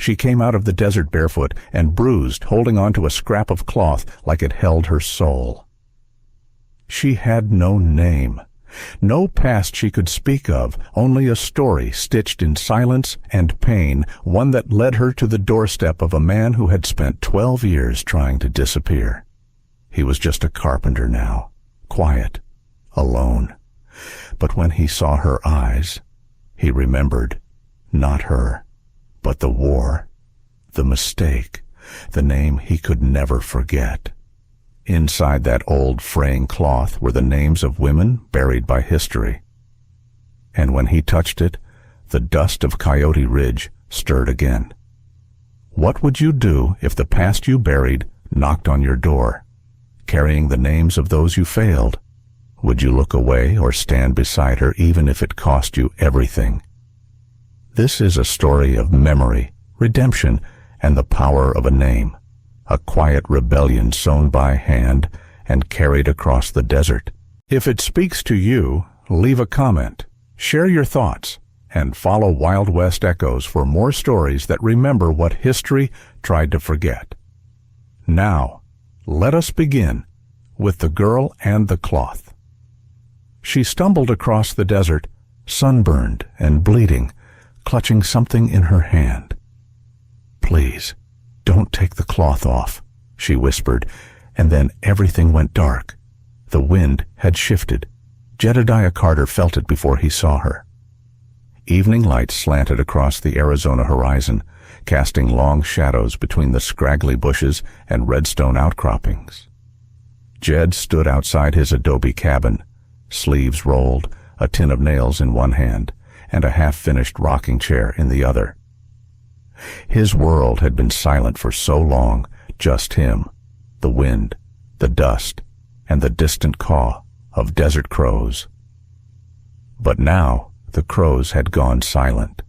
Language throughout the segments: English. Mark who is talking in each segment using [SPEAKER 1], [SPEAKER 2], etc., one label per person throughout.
[SPEAKER 1] She came out of the desert barefoot and bruised, holding on to a scrap of cloth like it held her soul. She had no name, no past she could speak of, only a story stitched in silence and pain, one that led her to the doorstep of a man who had spent 12 years trying to disappear. He was just a carpenter now, quiet, alone. But when he saw her eyes, he remembered, not her, but the war, the mistake, the name he could never forget. Inside that old fraying cloth were the names of women buried by history. And when he touched it, the dust of Coyote Ridge stirred again. What would you do if the past you buried knocked on your door, carrying the names of those you failed? Would you look away or stand beside her even if it cost you everything? This is a story of memory, redemption, and the power of a name, a quiet rebellion sown by hand and carried across the desert. If it speaks to you, leave a comment, share your thoughts, and follow Wild West Echoes for more stories that remember what history tried to forget. Now, let us begin with the girl and the cloth. She stumbled across the desert, sunburned and bleeding, clutching something in her hand. "Please, don't take the cloth off," she whispered, and then everything went dark. The wind had shifted. Jedediah Carter felt it before he saw her. Evening light slanted across the Arizona horizon, casting long shadows between the scraggly bushes and redstone outcroppings. Jed stood outside his adobe cabin, sleeves rolled, a tin of nails in one hand, and a half-finished rocking chair in the other. His world had been silent for so long, just him, the wind, the dust, and the distant caw of desert crows. But now the crows had gone silent.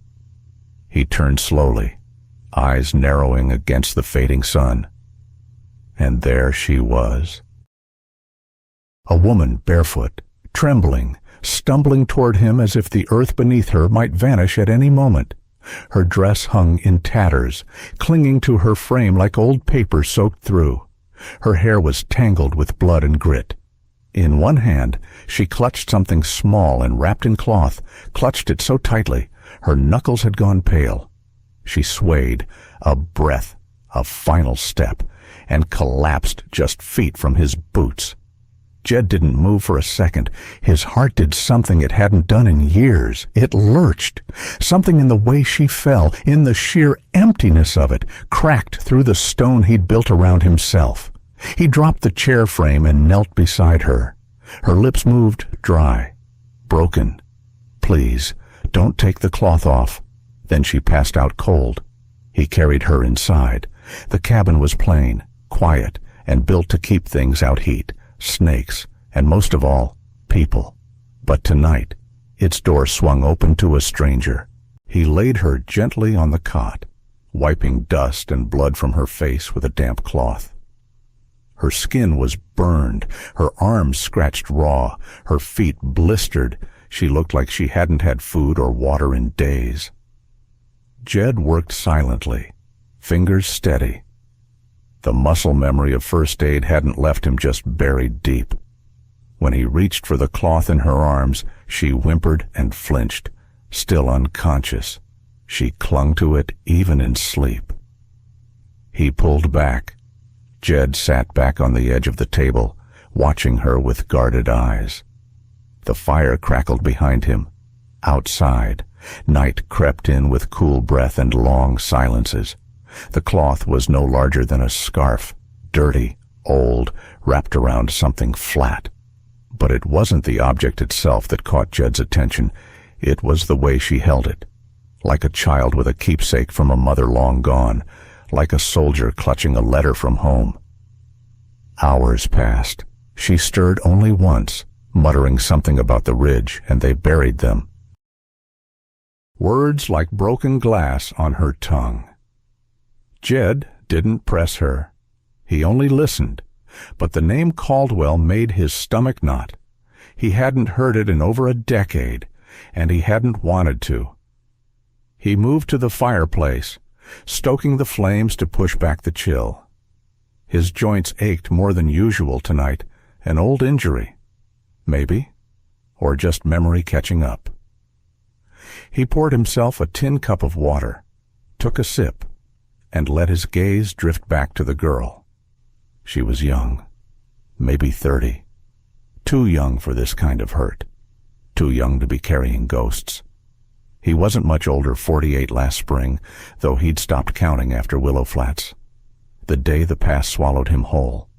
[SPEAKER 1] He turned slowly, eyes narrowing against the fading sun. And there she was. A woman barefoot, trembling, stumbling toward him as if the earth beneath her might vanish at any moment. Her dress hung in tatters, clinging to her frame like old paper soaked through. Her hair was tangled with blood and grit. In one hand, she clutched something small and wrapped in cloth, clutched it so tightly, her knuckles had gone pale. She swayed, a breath, a final step, and collapsed just feet from his boots. Jed didn't move for a second. His heart did something it hadn't done in years. It lurched. Something in the way she fell, in the sheer emptiness of it, cracked through the stone he'd built around himself. He dropped the chair frame and knelt beside her. Her lips moved dry, broken. "Please, don't take the cloth off." Then she passed out cold. He carried her inside. The cabin was plain, quiet, and built to keep things out heat. Snakes, and most of all, people. But tonight, its door swung open to a stranger. He laid her gently on the cot, wiping dust and blood from her face with a damp cloth. Her skin was burned, her arms scratched raw, her feet blistered. She looked like she hadn't had food or water in days. Jed worked silently, fingers steady. The muscle memory of first aid hadn't left him just buried deep. When he reached for the cloth in her arms, she whimpered and flinched, still unconscious. She clung to it even in sleep. He pulled back. Jed sat back on the edge of the table, watching her with guarded eyes. The fire crackled behind him. Outside, night crept in with cool breath and long silences. The cloth was no larger than a scarf, dirty, old, wrapped around something flat. But it wasn't the object itself that caught Jed's attention. It was the way she held it, like a child with a keepsake from a mother long gone, like a soldier clutching a letter from home. Hours passed. She stirred only once, muttering something about the ridge, and they buried them. Words like broken glass on her tongue. Jed didn't press her. He only listened, but the name Caldwell made his stomach knot. He hadn't heard it in over a decade, and he hadn't wanted to. He moved to the fireplace, stoking the flames to push back the chill. His joints ached more than usual tonight, an old injury, maybe, or just memory catching up. He poured himself a tin cup of water, took a sip, and let his gaze drift back to the girl. She was young, maybe 30, too young for this kind of hurt, too young to be carrying ghosts. He wasn't much older, 48 last spring, though he'd stopped counting after Willow Flats. The day the past swallowed him whole.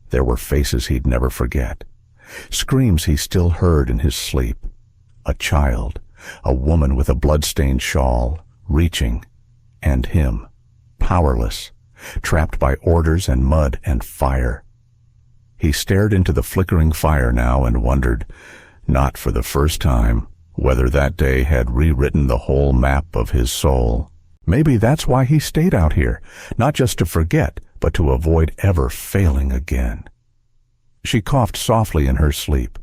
[SPEAKER 1] There were faces he'd never forget, screams he still heard in his sleep. A child, a woman with a blood-stained shawl, reaching, and him, powerless, trapped by orders and mud and fire. He stared into the flickering fire now and wondered, not for the first time, whether that day had rewritten the whole map of his soul. Maybe that's why he stayed out here, not just to forget, but to avoid ever failing again. She coughed softly in her sleep.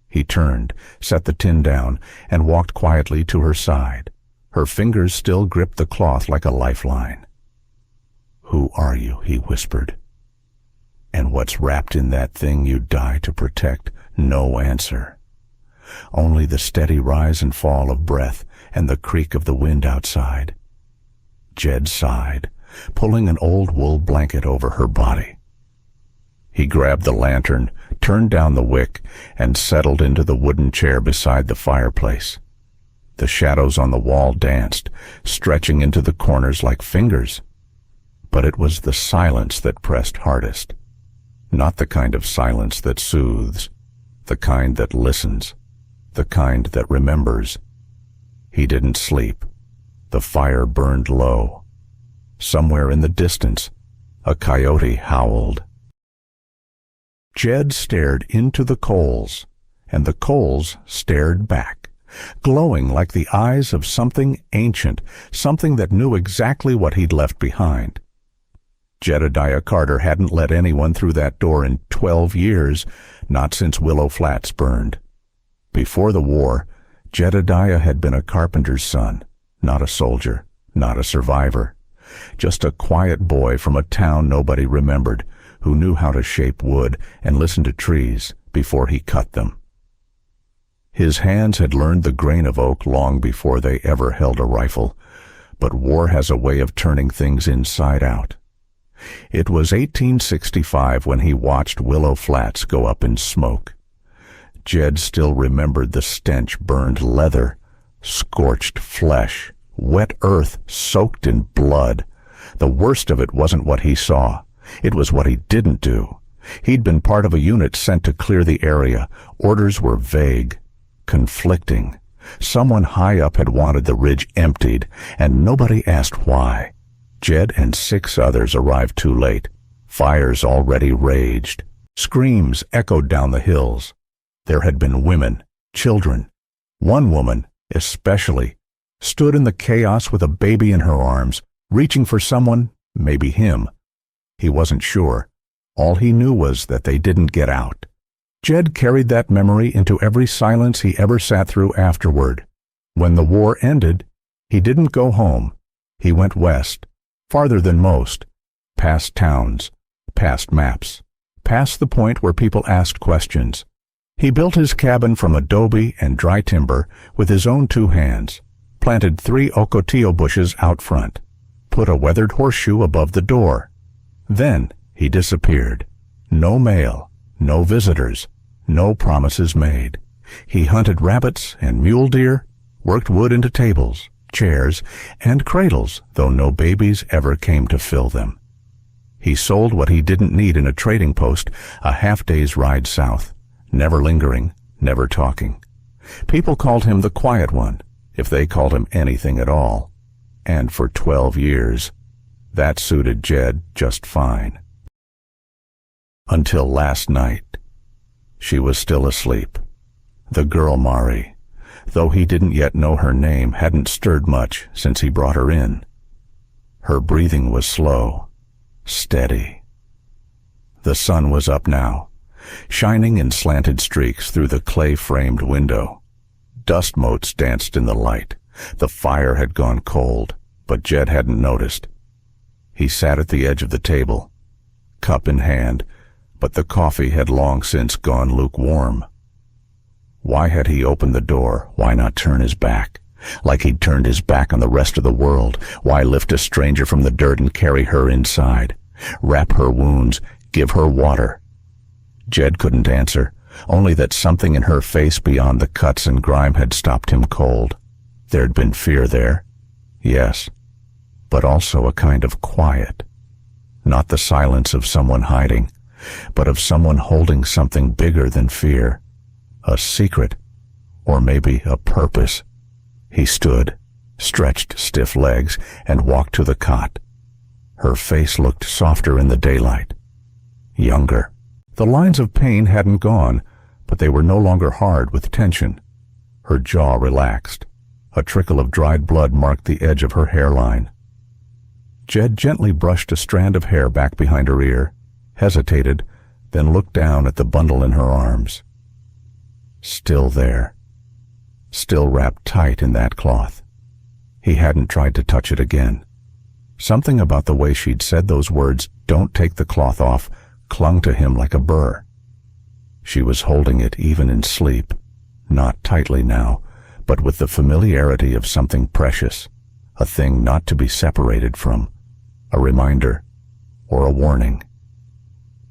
[SPEAKER 1] He turned, set the tin down, and walked quietly to her side. Her fingers still gripped the cloth like a lifeline. "Who are you?" he whispered. "And what's wrapped in that thing you die to protect?" No answer. Only the steady rise and fall of breath and the creak of the wind outside. Jed sighed, pulling an old wool blanket over her body. He grabbed the lantern, turned down the wick, and settled into the wooden chair beside the fireplace. The shadows on the wall danced, stretching into the corners like fingers. But it was the silence that pressed hardest. Not the kind of silence that soothes, the kind that listens, the kind that remembers. He didn't sleep. The fire burned low. Somewhere in the distance, a coyote howled. Jed stared into the coals, and the coals stared back, glowing like the eyes of something ancient, something that knew exactly what he'd left behind. Jedediah Carter hadn't let anyone through that door in 12 years, not since Willow Flats burned. Before the war, Jedediah had been a carpenter's son, not a soldier, not a survivor. Just a quiet boy from a town nobody remembered, who knew how to shape wood and listen to trees before he cut them. His hands had learned the grain of oak long before they ever held a rifle, but war has a way of turning things inside out. It was 1865 when he watched Willow Flats go up in smoke. Jed still remembered the stench: burned leather, scorched flesh, wet earth soaked in blood. The worst of it wasn't what he saw. It was what he didn't do. He'd been part of a unit sent to clear the area. Orders were vague, conflicting. Someone high up had wanted the ridge emptied, and nobody asked why. Jed and 6 others arrived too late. Fires already raged. Screams echoed down the hills. There had been women, children. One woman, especially, stood in the chaos with a baby in her arms, reaching for someone, maybe him. He wasn't sure. All he knew was that they didn't get out. Jed carried that memory into every silence he ever sat through afterward. When the war ended, he didn't go home. He went west, farther than most, past towns, past maps, past the point where people asked questions. He built his cabin from adobe and dry timber with his own 2 hands, planted 3 ocotillo bushes out front, put a weathered horseshoe above the door. Then he disappeared. No mail, no visitors, no promises made. He hunted rabbits and mule deer, worked wood into tables, chairs, and cradles, though no babies ever came to fill them. He sold what he didn't need in a trading post, a half-day's ride south, never lingering, never talking. People called him the quiet one, if they called him anything at all. And for 12 years, that suited Jed just fine. Until last night. She was still asleep. The girl Mari, though he didn't yet know her name, hadn't stirred much since he brought her in. Her breathing was slow, steady. The sun was up now, shining in slanted streaks through the clay-framed window. Dust motes danced in the light. The fire had gone cold, but Jed hadn't noticed. He sat at the edge of the table, cup in hand, but the coffee had long since gone lukewarm. Why had he opened the door? Why not turn his back? Like he'd turned his back on the rest of the world. Why lift a stranger from the dirt and carry her inside? Wrap her wounds, give her water. Jed couldn't answer, only that something in her face beyond the cuts and grime had stopped him cold. There'd been fear there, yes, but also a kind of quiet. Not the silence of someone hiding, but of someone holding something bigger than fear. A secret, or maybe a purpose. He stood, stretched stiff legs, and walked to the cot. Her face looked softer in the daylight. Younger. The lines of pain hadn't gone, but they were no longer hard with tension. Her jaw relaxed. A trickle of dried blood marked the edge of her hairline. Jed gently brushed a strand of hair back behind her ear, hesitated, then looked down at the bundle in her arms. Still there. Still wrapped tight in that cloth. He hadn't tried to touch it again. Something about the way she'd said those words, "Don't take the cloth off," clung to him like a burr. She was holding it even in sleep, not tightly now, but with the familiarity of something precious, a thing not to be separated from, a reminder or a warning.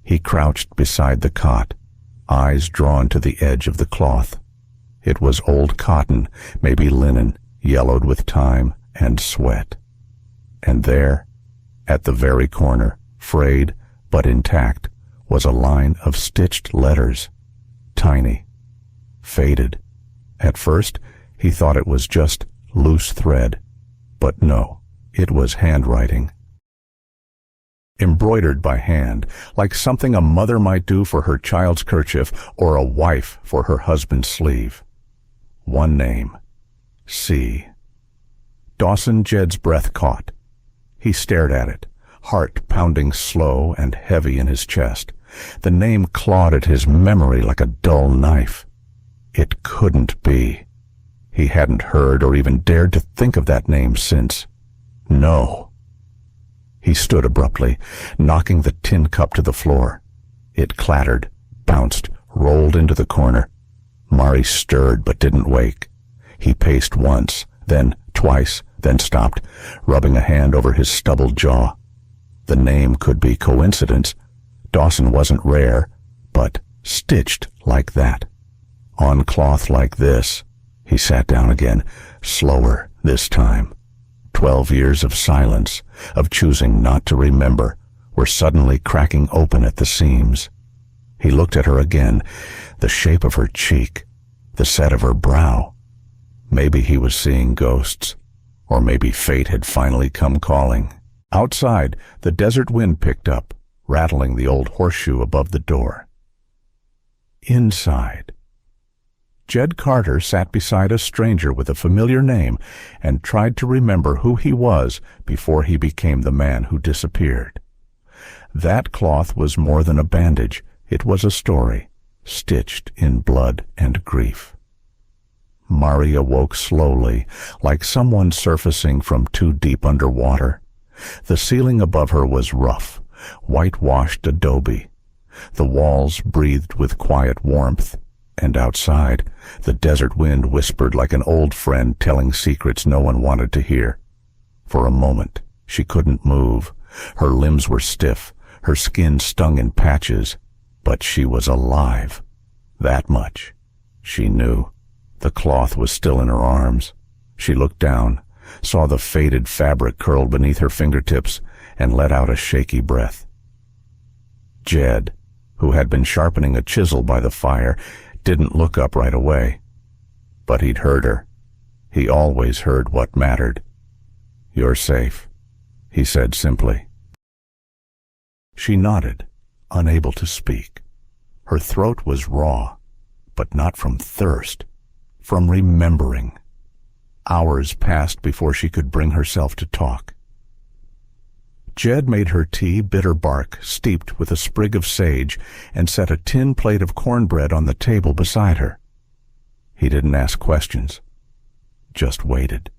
[SPEAKER 1] He crouched beside the cot, eyes drawn to the edge of the cloth. It was old cotton, maybe linen, yellowed with time and sweat. And there, at the very corner, frayed but intact, was a line of stitched letters, tiny, faded. At first, he thought it was just loose thread, but no, it was handwriting. Embroidered by hand, like something a mother might do for her child's kerchief or a wife for her husband's sleeve. One name, C. Dawson Jed's breath caught. He stared at it, heart pounding slow and heavy in his chest. The name clawed at his memory like a dull knife. It couldn't be. He hadn't heard or even dared to think of that name since. No. He stood abruptly, knocking the tin cup to the floor. It clattered, bounced, rolled into the corner. Mari stirred but didn't wake. He paced once, then twice, then stopped, rubbing a hand over his stubbled jaw. The name could be coincidence. Dawson wasn't rare, but stitched like that. On cloth like this. He sat down again, slower this time. 12 years of silence, of choosing not to remember, were suddenly cracking open at the seams. He looked at her again, the shape of her cheek, the set of her brow. Maybe he was seeing ghosts, or maybe fate had finally come calling. Outside, the desert wind picked up, rattling the old horseshoe above the door. Inside, Jed Carter sat beside a stranger with a familiar name and tried to remember who he was before he became the man who disappeared. That cloth was more than a bandage. It was a story, stitched in blood and grief. Mari awoke slowly, like someone surfacing from too deep underwater. The ceiling above her was rough, whitewashed adobe. The walls breathed with quiet warmth, and outside, the desert wind whispered like an old friend telling secrets no one wanted to hear. For a moment, she couldn't move. Her limbs were stiff, her skin stung in patches, but she was alive. That much she knew. The cloth was still in her arms. She looked down, saw the faded fabric curled beneath her fingertips, and let out a shaky breath. Jed, who had been sharpening a chisel by the fire, didn't look up right away. But he'd heard her. He always heard what mattered. "You're safe," he said simply. She nodded, unable to speak. Her throat was raw, but not from thirst, from remembering. Hours passed before she could bring herself to talk. Jed made her tea bitter bark steeped with a sprig of sage and set a tin plate of cornbread on the table beside her. He didn't ask questions, just waited.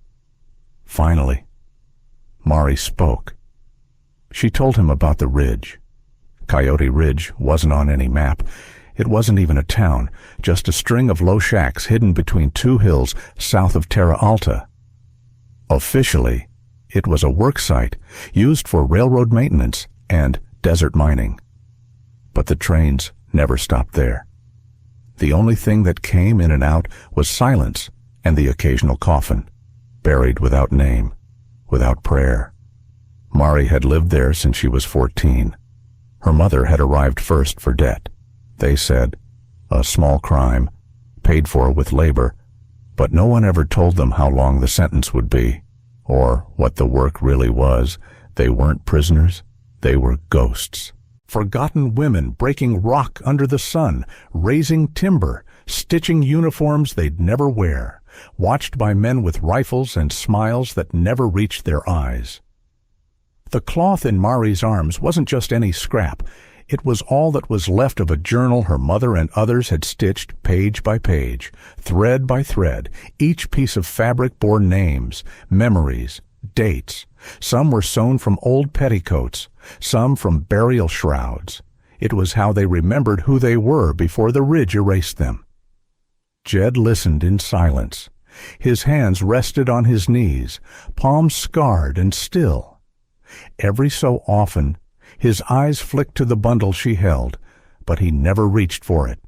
[SPEAKER 1] Finally, Mari spoke. She told him about the ridge. Coyote Ridge wasn't on any map. It wasn't even a town, just a string of low shacks hidden between two hills south of Terra Alta. Officially, it was a work site used for railroad maintenance and desert mining. But the trains never stopped there. The only thing that came in and out was silence and the occasional coffin, buried without name, without prayer. Mari had lived there since she was 14. Her mother had arrived first for debt. They said, a small crime, paid for with labor, but no one ever told them how long the sentence would be, or what the work really was. They weren't prisoners, they were ghosts. Forgotten women breaking rock under the sun, raising timber, stitching uniforms they'd never wear, watched by men with rifles and smiles that never reached their eyes. The cloth in Mari's arms wasn't just any scrap. It was all that was left of a journal her mother and others had stitched page by page, thread by thread. Each piece of fabric bore names, memories, dates. Some were sewn from old petticoats, some from burial shrouds. It was how they remembered who they were before the ridge erased them. Jed listened in silence. His hands rested on his knees, palms scarred and still. Every so often, his eyes flicked to the bundle she held, but he never reached for it.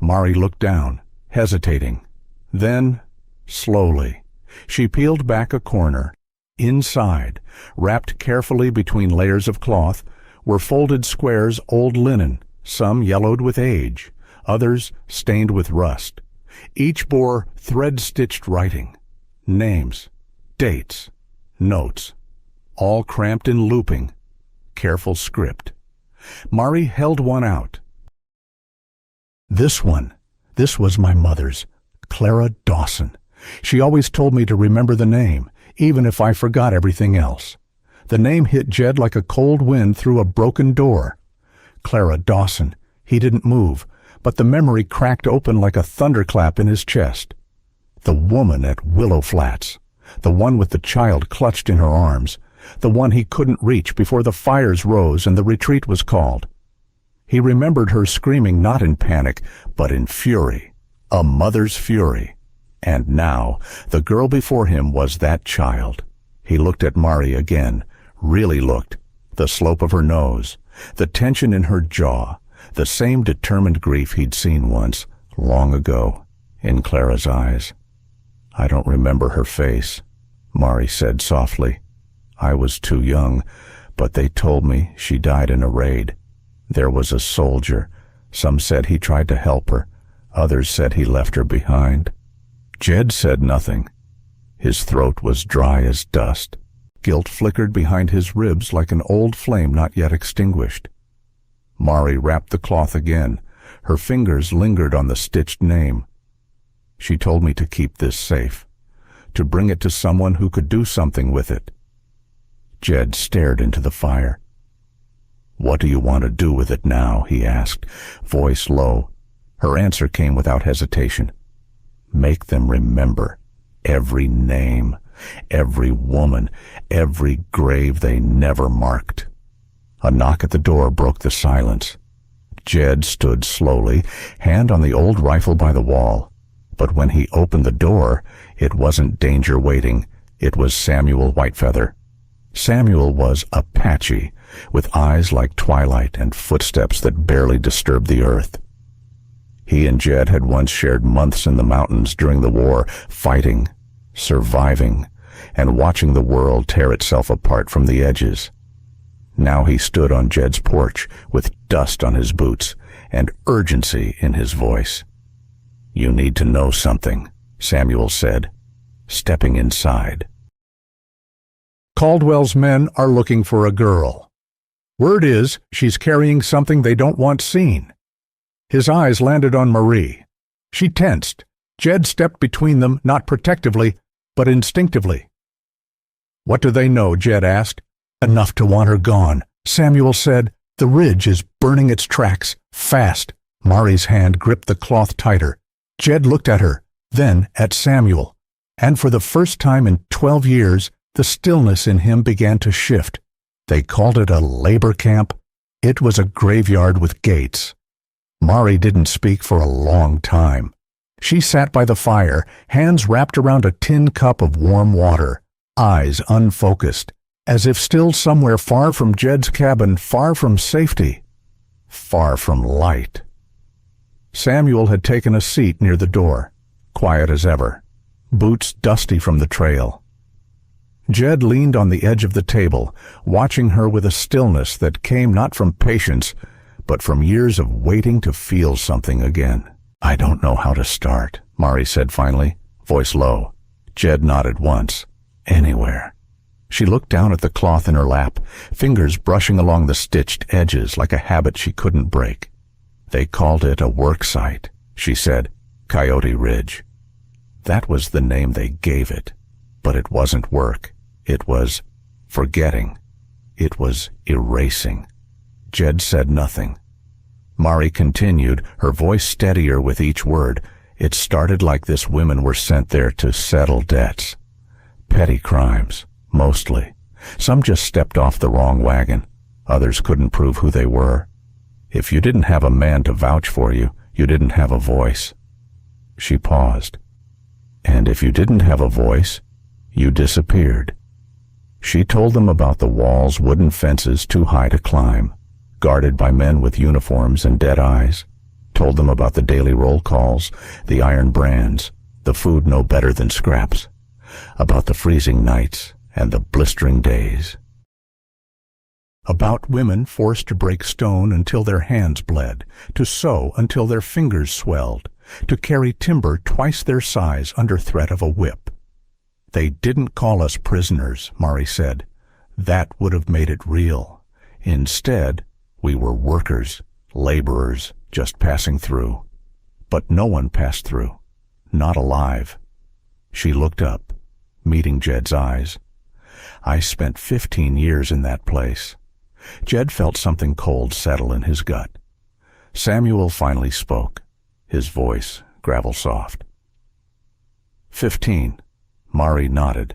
[SPEAKER 1] Mari looked down, hesitating. Then, slowly, she peeled back a corner. Inside, wrapped carefully between layers of cloth, were folded squares old linen, some yellowed with age, others stained with rust. Each bore thread-stitched writing, names, dates, notes, all cramped in looping, careful script. Mari held one out. This was my mother's, Clara Dawson. She always told me to remember the name, even if I forgot everything else. The name hit Jed like a cold wind through a broken door. Clara Dawson. He didn't move, but the memory cracked open like a thunderclap in his chest. The woman at Willow Flats, the one with the child clutched in her arms, the one he couldn't reach before the fires rose and the retreat was called. He remembered her screaming not in panic, but in fury, a mother's fury. And now, the girl before him was that child. He looked at Mari again, really looked, the slope of her nose, the tension in her jaw, the same determined grief he'd seen once, long ago, in Clara's eyes. I don't remember her face, Mari said softly. I was too young, but they told me she died in a raid. There was a soldier. Some said he tried to help her. Others said he left her behind. Jed said nothing. His throat was dry as dust. Guilt flickered behind his ribs like an old flame not yet extinguished. Mari wrapped the cloth again. Her fingers lingered on the stitched name. She told me to keep this safe, to bring it to someone who could do something with it. Jed stared into the fire. What do you want to do with it now? He asked, voice low. Her answer came without hesitation. Make them remember every name, every woman, every grave they never marked. A knock at the door broke the silence. Jed stood slowly, hand on the old rifle by the wall. But when he opened the door, it wasn't danger waiting. It was Samuel Whitefeather. Samuel was Apache, with eyes like twilight and footsteps that barely disturbed the earth. He and Jed had once shared months in the mountains during the war, fighting, surviving, and watching the world tear itself apart from the edges. Now he stood on Jed's porch, with dust on his boots and urgency in his voice. You need to know something, Samuel said, stepping inside. Caldwell's men are looking for a girl. Word is she's carrying something they don't want seen. His eyes landed on Marie. She tensed. Jed stepped between them, not protectively, but instinctively. What do they know? Jed asked. Enough to want her gone. Samuel said, the ridge is burning its tracks, fast. Mari's hand gripped the cloth tighter. Jed looked at her, then at Samuel. And for the first time in 12 years, The stillness in him began to shift. They called it a labor camp. It was a graveyard with gates. Mari didn't speak for a long time. She sat by the fire, hands wrapped around a tin cup of warm water, eyes unfocused, as if still somewhere far from Jed's cabin, far from safety, far from light. Samuel had taken a seat near the door, quiet as ever, boots dusty from the trail. Jed leaned on the edge of the table, watching her with a stillness that came not from patience, but from years of waiting to feel something again. "I don't know how to start," Mari said finally, voice low. Jed nodded once. "Anywhere." She looked down at the cloth in her lap, fingers brushing along the stitched edges like a habit she couldn't break. "They called it a work site," she said. "Coyote Ridge." That was the name they gave it. But it wasn't work. It was forgetting. It was erasing. Jed said nothing. Mari continued, her voice steadier with each word. "It started like this: women were sent there to settle debts. Petty crimes, mostly. Some just stepped off the wrong wagon. Others couldn't prove who they were. If you didn't have a man to vouch for you, you didn't have a voice." She paused. "And if you didn't have a voice, you disappeared." She told them about the walls, wooden fences too high to climb, guarded by men with uniforms and dead eyes. Told them about the daily roll calls, the iron brands, the food no better than scraps. About the freezing nights and the blistering days. About women forced to break stone until their hands bled, to sew until their fingers swelled, to carry timber twice their size under threat of a whip. "They didn't call us prisoners," Mari said. "That would have made it real. Instead, we were workers, laborers, just passing through. But no one passed through. Not alive." She looked up, meeting Jed's eyes. "I spent 15 years in that place." Jed felt something cold settle in his gut. Samuel finally spoke, his voice gravel-soft. 15. Mari nodded.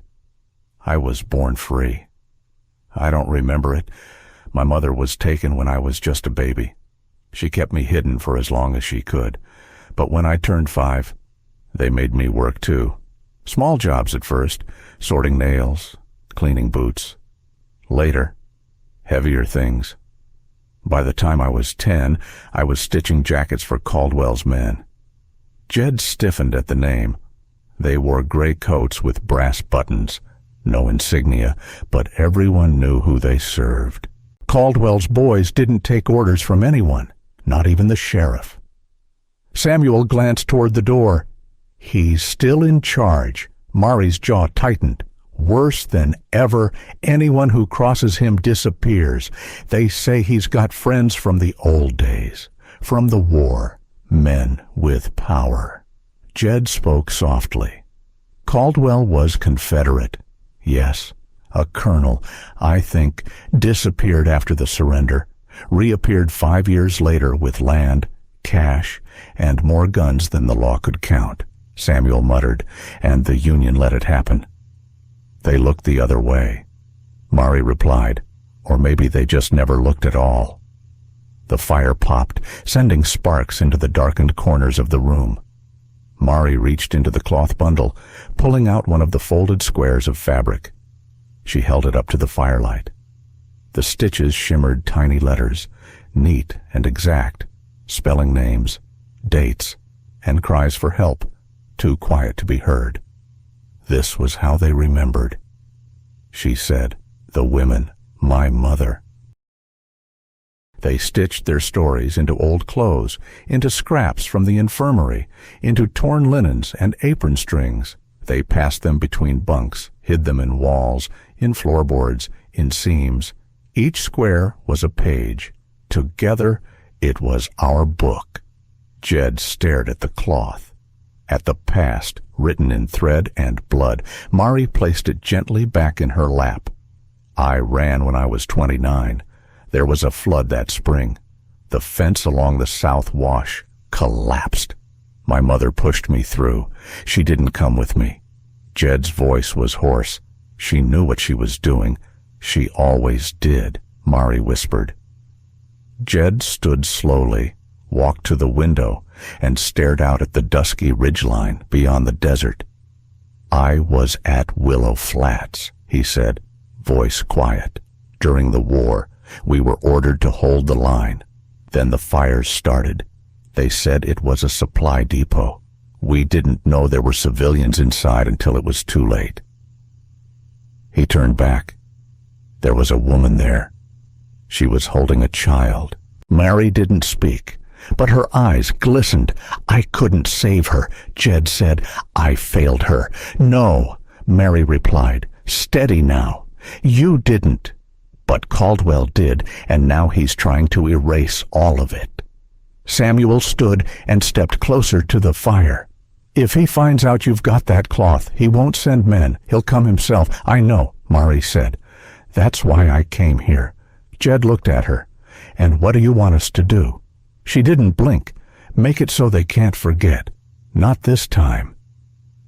[SPEAKER 1] "I was born free. I don't remember it. My mother was taken when I was just a baby. She kept me hidden for as long as she could. But when I turned 5, they made me work too. Small jobs at first, sorting nails, cleaning boots. Later, heavier things. By the time I was 10, I was stitching jackets for Caldwell's men." Jed stiffened at the name. They wore gray coats with brass buttons, no insignia, but everyone knew who they served. Caldwell's boys didn't take orders from anyone, not even the sheriff. Samuel glanced toward the door. "He's still in charge." Mari's jaw tightened. "Worse than ever. Anyone who crosses him disappears. They say he's got friends from the old days, from the war, men with power." Jed spoke softly. "Caldwell was Confederate. Yes, a colonel, I think, disappeared after the surrender, reappeared 5 years later with land, cash, and more guns than the law could count," Samuel muttered, "and the Union let it happen. They looked the other way." Mari replied, "Or maybe they just never looked at all." The fire popped, sending sparks into the darkened corners of the room. Mari reached into the cloth bundle, pulling out one of the folded squares of fabric. She held it up to the firelight. The stitches shimmered tiny letters, neat and exact, spelling names, dates, and cries for help, too quiet to be heard. This was how they remembered. She said, "The women, my mother." They stitched their stories into old clothes, into scraps from the infirmary, into torn linens and apron strings. They passed them between bunks, hid them in walls, in floorboards, in seams. Each square was a page. Together, it was our book. Jed stared at the cloth, at the past written in thread and blood. Mari placed it gently back in her lap. "I ran when I was 29. There was a flood that spring. The fence along the South Wash collapsed. My mother pushed me through. She didn't come with me." Jed's voice was hoarse. She knew what she was doing. She always did, Mari whispered. Jed stood slowly, walked to the window, and stared out at the dusky ridgeline beyond the desert. "I was at Willow Flats," he said, voice quiet. "During the war, we were ordered to hold the line. Then the fires started. They said it was a supply depot. We didn't know there were civilians inside until it was too late." He turned back. There was a woman there. She was holding a child. Mari didn't speak, but her eyes glistened. "I couldn't save her," Jed said. "I failed her." "No," Mari replied. "Steady now. You didn't. But Caldwell did, and now he's trying to erase all of it." Samuel stood and stepped closer to the fire. "If he finds out you've got that cloth, he won't send men. He'll come himself." "I know," Mari said. "That's why I came here." Jed looked at her. "And what do you want us to do?" She didn't blink. "Make it so they can't forget. Not this time."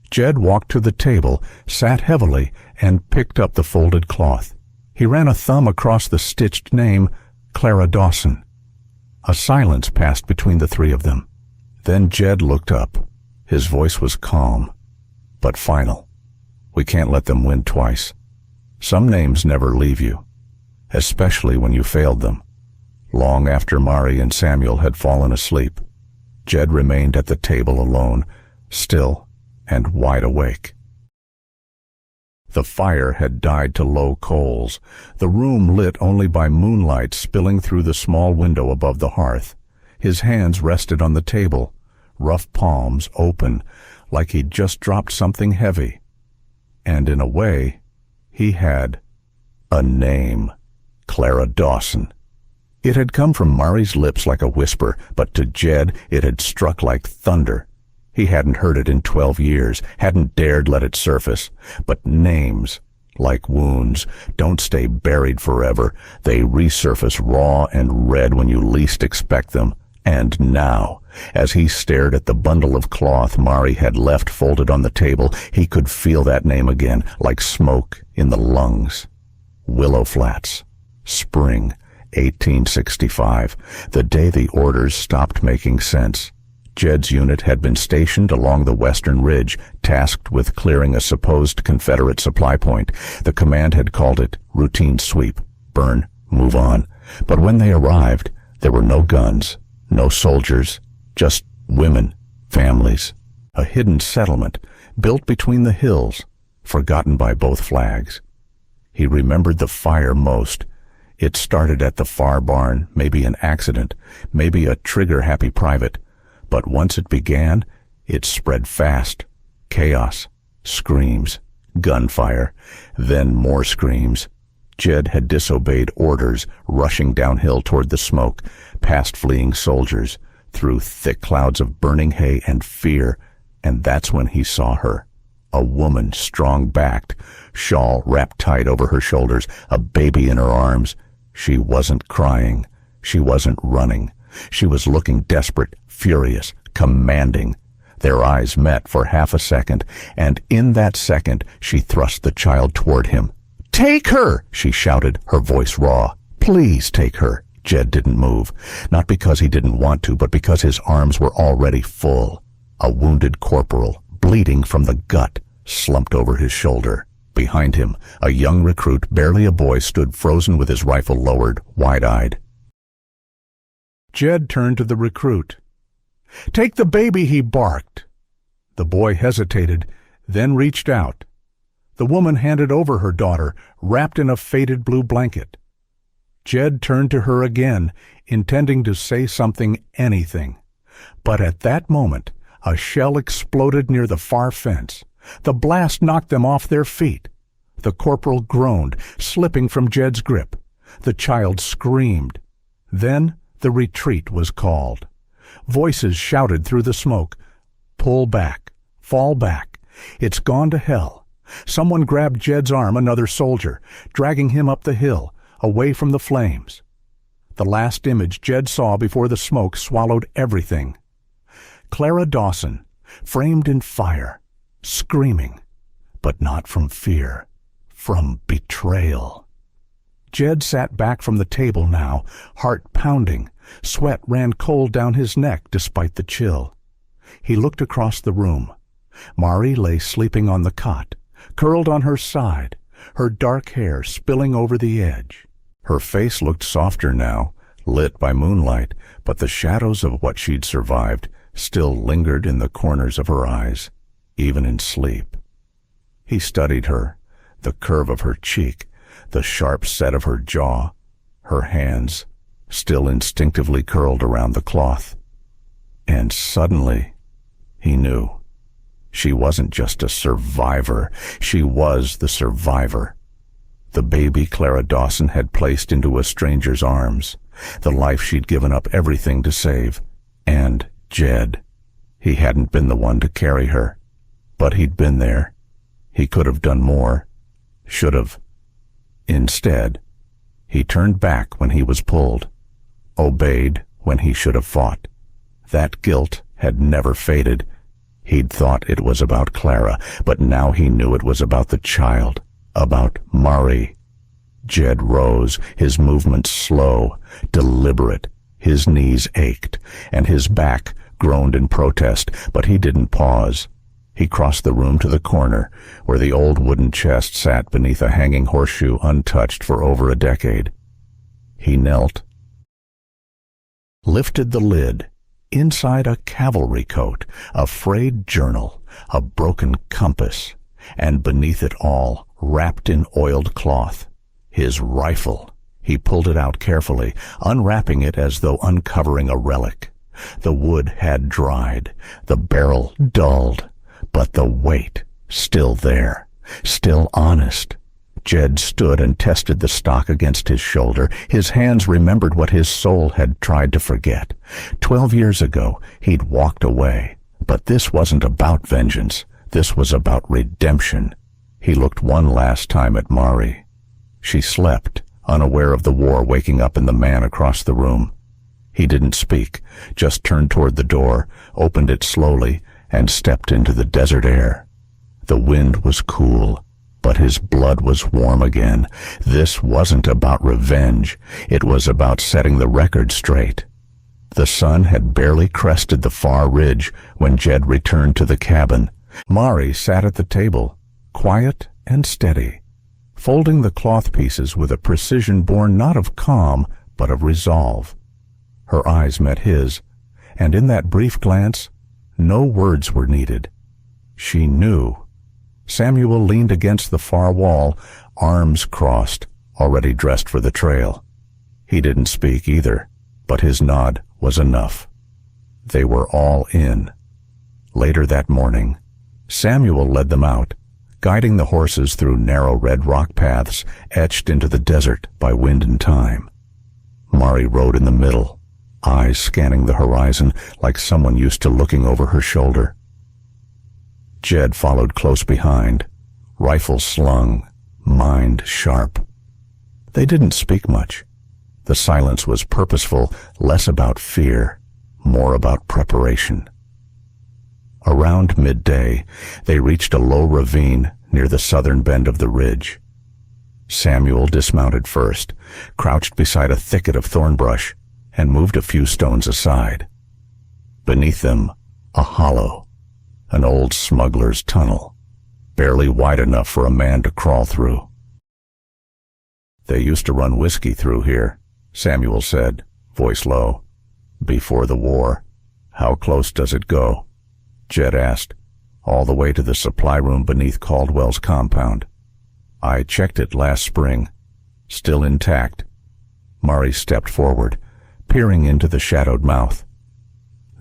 [SPEAKER 1] Jed walked to the table, sat heavily, and picked up the folded cloth. He ran a thumb across the stitched name, Clara Dawson. A silence passed between the three of them. Then Jed looked up. His voice was calm, but final. "We can't let them win twice. Some names never leave you, especially when you failed them." Long after Mari and Samuel had fallen asleep, Jed remained at the table alone, still and wide awake. The fire had died to low coals, the room lit only by moonlight spilling through the small window above the hearth. His hands rested on the table, rough palms open, like he'd just dropped something heavy. And in a way, he had a name: Clara Dawson. It had come from Mari's lips like a whisper, but to Jed it had struck like thunder. He hadn't heard it in 12 years, hadn't dared let it surface. But names, like wounds, don't stay buried forever. They resurface raw and red when you least expect them. And now, as he stared at the bundle of cloth Mari had left folded on the table, he could feel that name again, like smoke in the lungs. Willow Flats. Spring, 1865, the day the orders stopped making sense. Jed's unit had been stationed along the western ridge, tasked with clearing a supposed Confederate supply point. The command had called it routine sweep, burn, move on. But when they arrived, there were no guns, no soldiers, just women, families. A hidden settlement, built between the hills, forgotten by both flags. He remembered the fire most. It started at the far barn, maybe an accident, maybe a trigger-happy private. But once it began, it spread fast. Chaos, screams, gunfire, then more screams. Jed had disobeyed orders, rushing downhill toward the smoke, past fleeing soldiers, through thick clouds of burning hay and fear, and that's when he saw her. A woman, strong-backed, shawl wrapped tight over her shoulders, a baby in her arms. She wasn't crying. She wasn't running. She was looking desperate, furious, commanding. Their eyes met for half a second, and in that second she thrust the child toward him. "Take her!" she shouted, her voice raw. "Please take her." Jed didn't move, not because he didn't want to, but because his arms were already full. A wounded corporal, bleeding from the gut, slumped over his shoulder. Behind him, a young recruit, barely a boy, stood frozen with his rifle lowered, wide-eyed. Jed turned to the recruit. "Take the baby," he barked. The boy hesitated, then reached out. The woman handed over her daughter, wrapped in a faded blue blanket. Jed turned to her again, intending to say something, anything. But at that moment, a shell exploded near the far fence. The blast knocked them off their feet. The corporal groaned, slipping from Jed's grip. The child screamed. Then the retreat was called. Voices shouted through the smoke, "Pull back, fall back. It's gone to hell." Someone grabbed Jed's arm, another soldier, dragging him up the hill, away from the flames. The last image Jed saw before the smoke swallowed everything. Clara Dawson, framed in fire, screaming, but not from fear, from betrayal. Jed sat back from the table now, heart pounding. Sweat ran cold down his neck despite the chill. He looked across the room. Mari lay sleeping on the cot, curled on her side, her dark hair spilling over the edge. Her face looked softer now, lit by moonlight, but the shadows of what she'd survived still lingered in the corners of her eyes, even in sleep. He studied her, the curve of her cheek, the sharp set of her jaw, her hands still instinctively curled around the cloth. And suddenly, he knew. She wasn't just a survivor, she was the survivor. The baby Clara Dawson had placed into a stranger's arms, the life she'd given up everything to save. And Jed. He hadn't been the one to carry her, but he'd been there. He could have done more, should have. Instead, he turned back when he was pulled, obeyed when he should have fought. That guilt had never faded. He'd thought it was about Clara, but now he knew it was about the child, about Mari. Jed rose, his movements slow, deliberate. His knees ached, and his back groaned in protest, but he didn't pause. He crossed the room to the corner, where the old wooden chest sat beneath a hanging horseshoe untouched for over a decade. He knelt, lifted the lid. Inside a cavalry coat, a frayed journal, a broken compass, and beneath it all, wrapped in oiled cloth, his rifle. He pulled it out carefully, unwrapping it as though uncovering a relic. The wood had dried, the barrel dulled, but the weight still there, still honest. Jed stood and tested the stock against his shoulder. His hands remembered what his soul had tried to forget. 12 years ago, he'd walked away. But this wasn't about vengeance. This was about redemption. He looked one last time at Mari. She slept, unaware of the war waking up in the man across the room. He didn't speak, just turned toward the door, opened it slowly, and stepped into the desert air. The wind was cool, but his blood was warm again. This wasn't about revenge. It was about setting the record straight. The sun had barely crested the far ridge when Jed returned to the cabin. Mari sat at the table, quiet and steady, folding the cloth pieces with a precision born not of calm, but of resolve. Her eyes met his, and in that brief glance, no words were needed. She knew. Samuel leaned against the far wall, arms crossed, already dressed for the trail. He didn't speak either, but his nod was enough. They were all in. Later that morning, Samuel led them out, guiding the horses through narrow red rock paths etched into the desert by wind and time. Mari rode in the middle, eyes scanning the horizon like someone used to looking over her shoulder. Jed followed close behind, rifle slung, mind sharp. They didn't speak much. The silence was purposeful, less about fear, more about preparation. Around midday, they reached a low ravine near the southern bend of the ridge. Samuel dismounted first, crouched beside a thicket of thorn brush, and moved a few stones aside. Beneath them, a hollow, an old smuggler's tunnel, barely wide enough for a man to crawl through. "They used to run whiskey through here," Samuel said, voice low. "Before the war. How close does it go?" Jed asked. "All the way to the supply room beneath Caldwell's compound. I checked it last spring. Still intact." Mari stepped forward, peering into the shadowed mouth.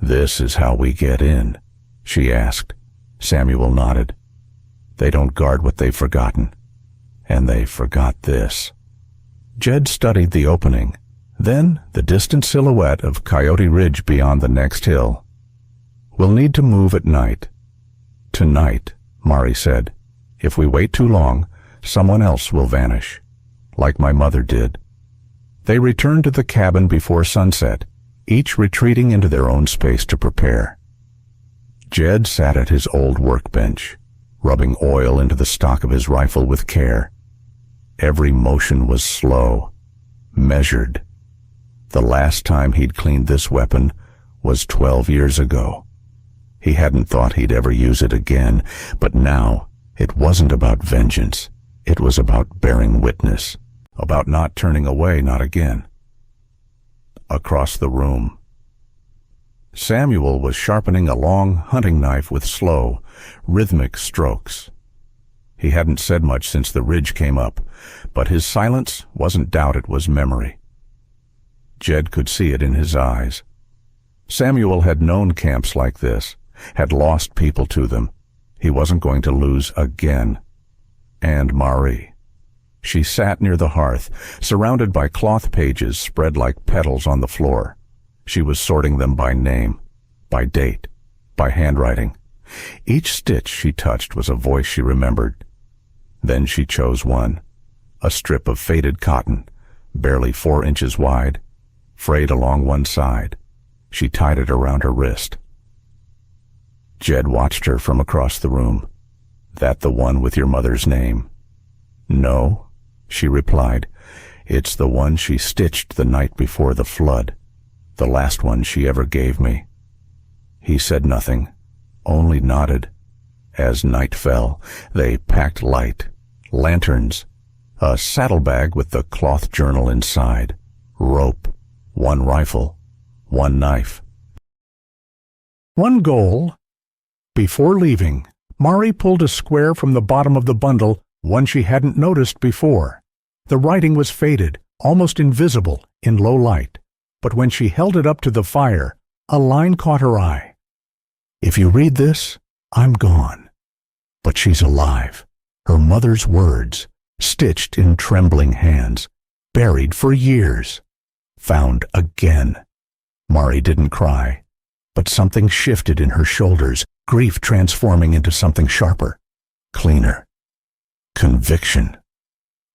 [SPEAKER 1] "This is how we get in?" she asked. Samuel nodded. "They don't guard what they've forgotten. And they forgot this." Jed studied the opening, then the distant silhouette of Coyote Ridge beyond the next hill. "We'll need to move at night." "Tonight," Mari said. "If we wait too long, someone else will vanish, like my mother did." They returned to the cabin before sunset, each retreating into their own space to prepare. Jed sat at his old workbench, rubbing oil into the stock of his rifle with care. Every motion was slow, measured. The last time he'd cleaned this weapon was 12 years ago. He hadn't thought he'd ever use it again, but now it wasn't about vengeance. It was about bearing witness, about not turning away, not again. Across the room, Samuel was sharpening a long hunting knife with slow, rhythmic strokes. He hadn't said much since the ridge came up, but his silence wasn't doubt, it was memory. Jed could see it in his eyes. Samuel had known camps like this, had lost people to them. He wasn't going to lose again. And Marie. She sat near the hearth, surrounded by cloth pages spread like petals on the floor. She was sorting them by name, by date, by handwriting. Each stitch she touched was a voice she remembered. Then she chose one, a strip of faded cotton, barely 4 inches wide, frayed along one side. She tied it around her wrist. Jed watched her from across the room. "That the one with your mother's name?" "No," she replied. "It's the one she stitched the night before the flood. The last one she ever gave me." He said nothing, only nodded. As night fell, they packed light, lanterns, a saddlebag with the cloth journal inside, rope, one rifle, one knife. One goal. Before leaving, Marie pulled a square from the bottom of the bundle, one she hadn't noticed before. The writing was faded, almost invisible, in low light. But when she held it up to the fire, a line caught her eye. "If you read this, I'm gone. But she's alive." Her mother's words, stitched in trembling hands, buried for years, found again. Marie didn't cry, but something shifted in her shoulders, grief transforming into something sharper, cleaner. Conviction.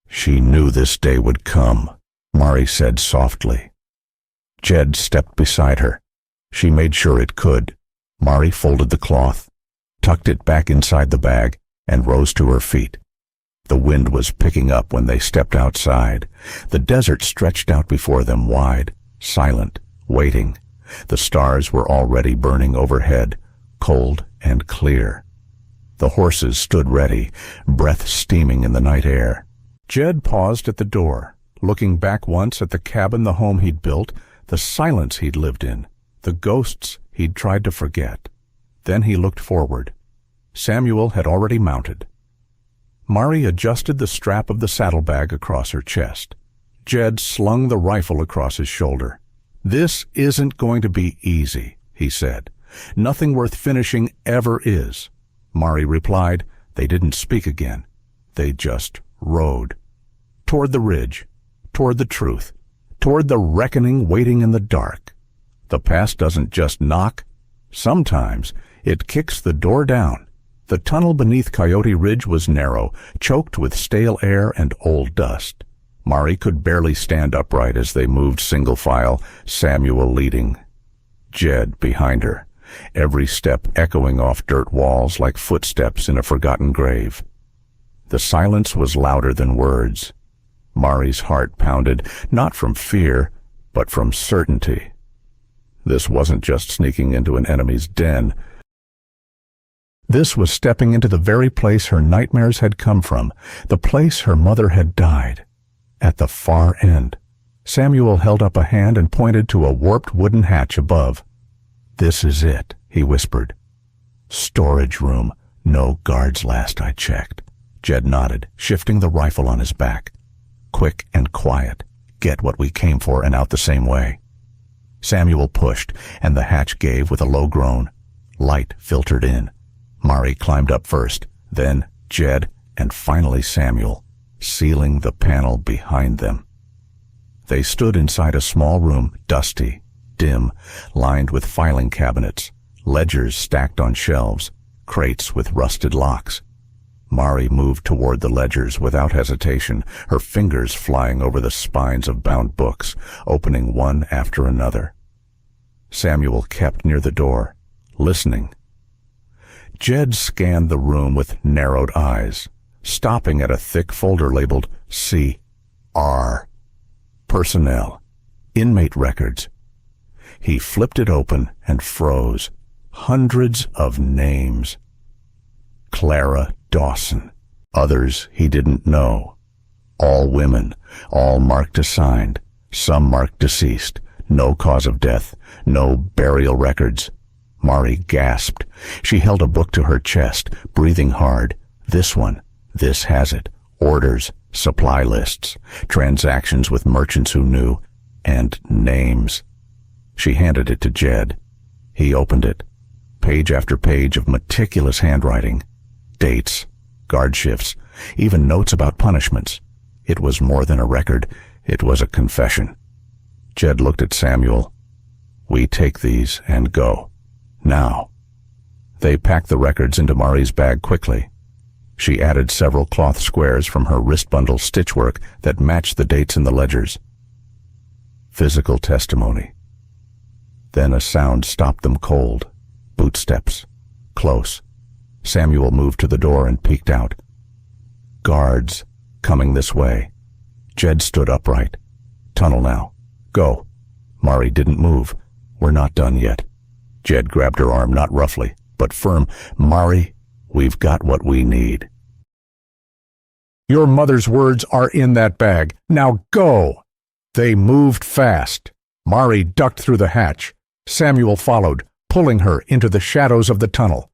[SPEAKER 1] "She knew this day would come," Marie said softly. Jed stepped beside her. She made sure it could. Marie folded the cloth, tucked it back inside the bag, and rose to her feet. The wind was picking up when they stepped outside. The desert stretched out before them wide, silent, waiting. The stars were already burning overhead, cold and clear. The horses stood ready, breath steaming in the night air. Jed paused at the door, looking back once at the cabin, the home he'd built, the silence he'd lived in, the ghosts he'd tried to forget. Then he looked forward. Samuel had already mounted. Marie adjusted the strap of the saddlebag across her chest. Jed slung the rifle across his shoulder. "This isn't going to be easy," he said. "Nothing worth finishing ever is." Marie replied. They didn't speak again. They just rode. Toward the ridge, toward the truth, toward the reckoning waiting in the dark. The past doesn't just knock. Sometimes it kicks the door down. The tunnel beneath Coyote Ridge was narrow, choked with stale air and old dust. Marie could barely stand upright as they moved single file, Samuel leading, Jed behind her, every step echoing off dirt walls like footsteps in a forgotten grave. The silence was louder than words. Marie's heart pounded, not from fear, but from certainty. This wasn't just sneaking into an enemy's den. This was stepping into the very place her nightmares had come from, the place her mother had died. At the far end, Samuel held up a hand and pointed to a warped wooden hatch above. "This is it," he whispered. "Storage room. No guards last I checked." Jed nodded, shifting the rifle on his back. "Quick and quiet. Get what we came for and out the same way." Samuel pushed, and the hatch gave with a low groan. Light filtered in. Marie climbed up first, then Jed, and finally Samuel, sealing the panel behind them. They stood inside a small room, dusty, dim, lined with filing cabinets, ledgers stacked on shelves, crates with rusted locks. Marie moved toward the ledgers without hesitation, her fingers flying over the spines of bound books, opening one after another. Samuel kept near the door, listening. Jed scanned the room with narrowed eyes, stopping at a thick folder labeled C.R. Personnel. Inmate records. He flipped it open and froze. Hundreds of names. Clara Dawson. Others he didn't know. All women, all marked assigned, some marked deceased. No cause of death, no burial records. Mari gasped. She held a book to her chest, breathing hard. This one. This has it. Orders, supply lists, transactions with merchants who knew, and names. She handed it to Jed. He opened it. Page after page of meticulous handwriting. Dates, guard shifts, even notes about punishments. It was more than a record. It was a confession. Jed looked at Samuel. We take these and go. Now. They packed the records into Mari's bag quickly. She added several cloth squares from her wrist bundle stitchwork that matched the dates in the ledgers. Physical testimony. Then a sound stopped them cold. Bootsteps. Close. Samuel moved to the door and peeked out. Guards. Coming this way. Jed stood upright. Tunnel now. Go. Mari didn't move. We're not done yet. Jed grabbed her arm, not roughly, but firm. Mari, we've got what we need. Your mother's words are in that bag. Now go! They moved fast. Mari ducked through the hatch. Samuel followed, pulling her into the shadows of the tunnel.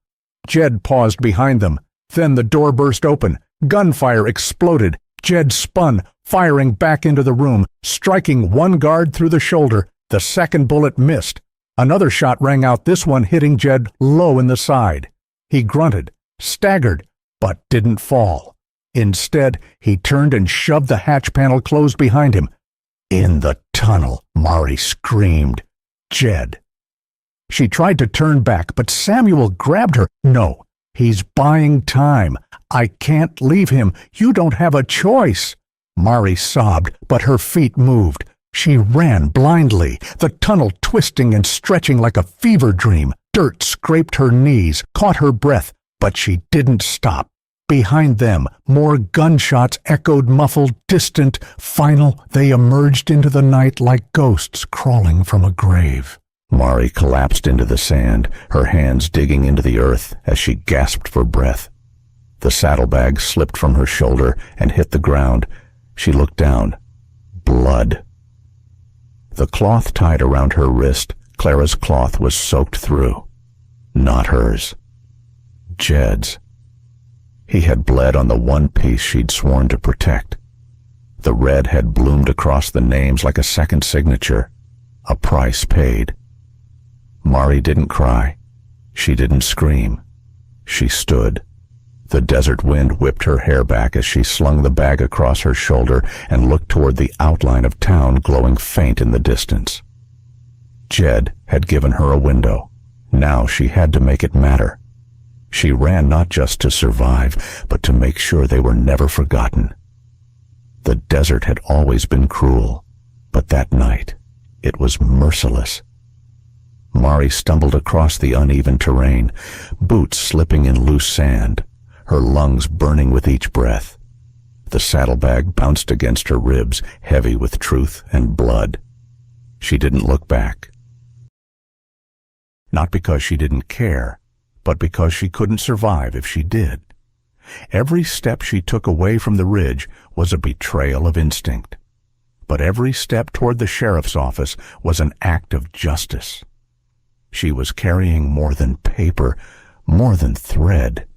[SPEAKER 1] Jed paused behind them. Then the door burst open. Gunfire exploded. Jed spun, firing back into the room, striking one guard through the shoulder. The second bullet missed. Another shot rang out, this one hitting Jed low in the side. He grunted, staggered, but didn't fall. Instead, he turned and shoved the hatch panel closed behind him. In the tunnel, Mari screamed. Jed. She tried to turn back, but Samuel grabbed her. No, he's buying time. I can't leave him. You don't have a choice. Mari sobbed, but her feet moved. She ran blindly, the tunnel twisting and stretching like a fever dream. Dirt scraped her knees, caught her breath, but she didn't stop. Behind them, more gunshots echoed muffled, distant, final. They emerged into the night like ghosts crawling from a grave. Mari collapsed into the sand, her hands digging into the earth as she gasped for breath. The saddlebag slipped from her shoulder and hit the ground. She looked down. Blood. The cloth tied around her wrist, Clara's cloth, was soaked through. Not hers. Jed's. He had bled on the one piece she'd sworn to protect. The red had bloomed across the names like a second signature. A price paid. Mari didn't cry. She didn't scream. She stood. The desert wind whipped her hair back as she slung the bag across her shoulder and looked toward the outline of town glowing faint in the distance. Jed had given her a window. Now she had to make it matter. She ran not just to survive, but to make sure they were never forgotten. The desert had always been cruel, but that night it was merciless. Mari stumbled across the uneven terrain, boots slipping in loose sand, her lungs burning with each breath. The saddlebag bounced against her ribs, heavy with truth and blood. She didn't look back. Not because she didn't care, but because she couldn't survive if she did. Every step she took away from the ridge was a betrayal of instinct. But every step toward the sheriff's office was an act of justice. She was carrying more than paper, more than thread.